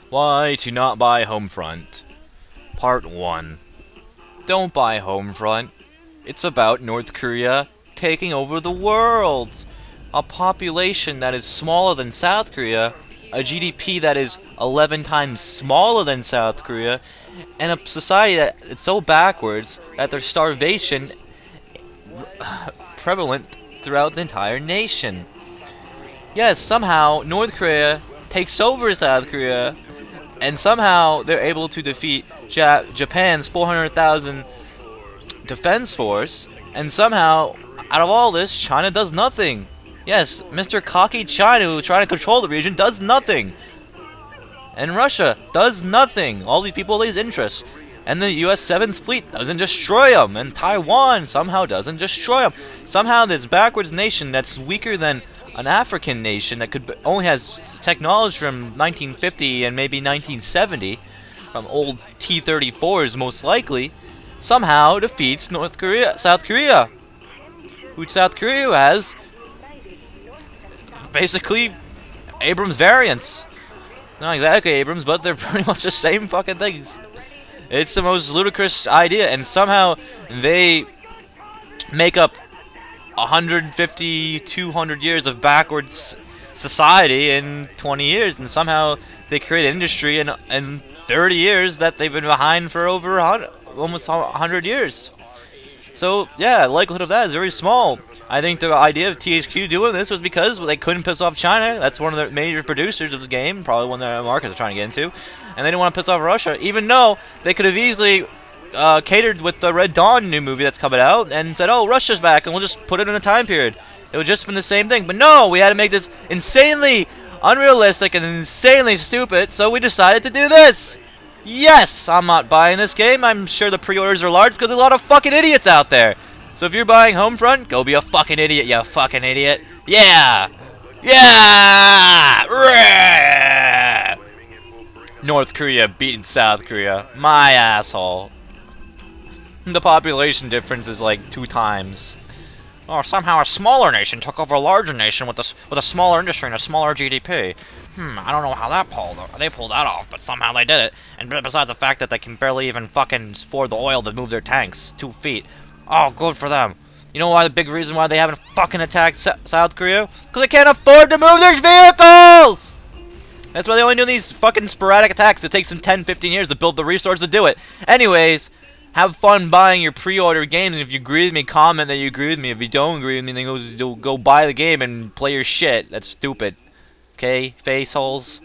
Why to not buy Homefront? Part 1. Don't buy Homefront. It's about North Korea taking over the world. A population that is smaller than South Korea, a GDP that is 11 times smaller than South Korea, and a society that is so backwards that there's starvation prevalent throughout the entire nation. Yes, somehow North Korea takes over South Korea, and somehow they're able to defeat Japan's 400,000 defense force, and somehow, out of all this, China does nothing. Yes, Mr. Cocky China, who's trying to control the region, does nothing. And Russia does nothing. All these people have these interests. And the US 7th Fleet doesn't destroy them. And Taiwan somehow doesn't destroy them. Somehow this backwards nation that's weaker than an African nation that only has technology from 1950 and maybe 1970, from old T-34s most likely, somehow defeats South Korea. Who South Korea has basically Abrams variants. Not exactly Abrams, but they're pretty much the same fucking things. It's the most ludicrous idea, and somehow they make up 150, 200 years of backwards society in 20 years, and somehow they create an industry in 30 years that they've been behind for over almost 100 years. So, yeah, the likelihood of that is very small. I think the idea of THQ doing this was because they couldn't piss off China. That's one of the major producers of this game, probably one of the markets they're trying to get into. And they didn't want to piss off Russia, even though they could have easily catered with the Red Dawn new movie that's coming out and said, oh, Russia's back, and we'll just put it in a time period. It would just been the same thing. But no, we had to make this insanely unrealistic and insanely stupid, so we decided to do this. Yes, I'm not buying this game. I'm sure the pre-orders are large because there's a lot of fucking idiots out there. So if you're buying Homefront, go be a fucking idiot, you fucking idiot. Yeah! Yeah! North Korea beating South Korea. My asshole. The population difference is like 2 times. Oh, somehow a smaller nation took over a larger nation with a smaller industry and a smaller GDP. I don't know how they pulled that off, but somehow they did it. And besides the fact that they can barely even fucking afford the oil to move their tanks 2 feet. Oh, good for them. You know why the big reason why they haven't fucking attacked South Korea? Because they can't afford to move their vehicles! That's why they only do these fucking sporadic attacks. It takes them 10, 15 years to build the resources to do it. Anyways, have fun buying your pre-order games, and if you agree with me, comment that you agree with me. If you don't agree with me, then go buy the game and play your shit. That's stupid. Okay, face holes.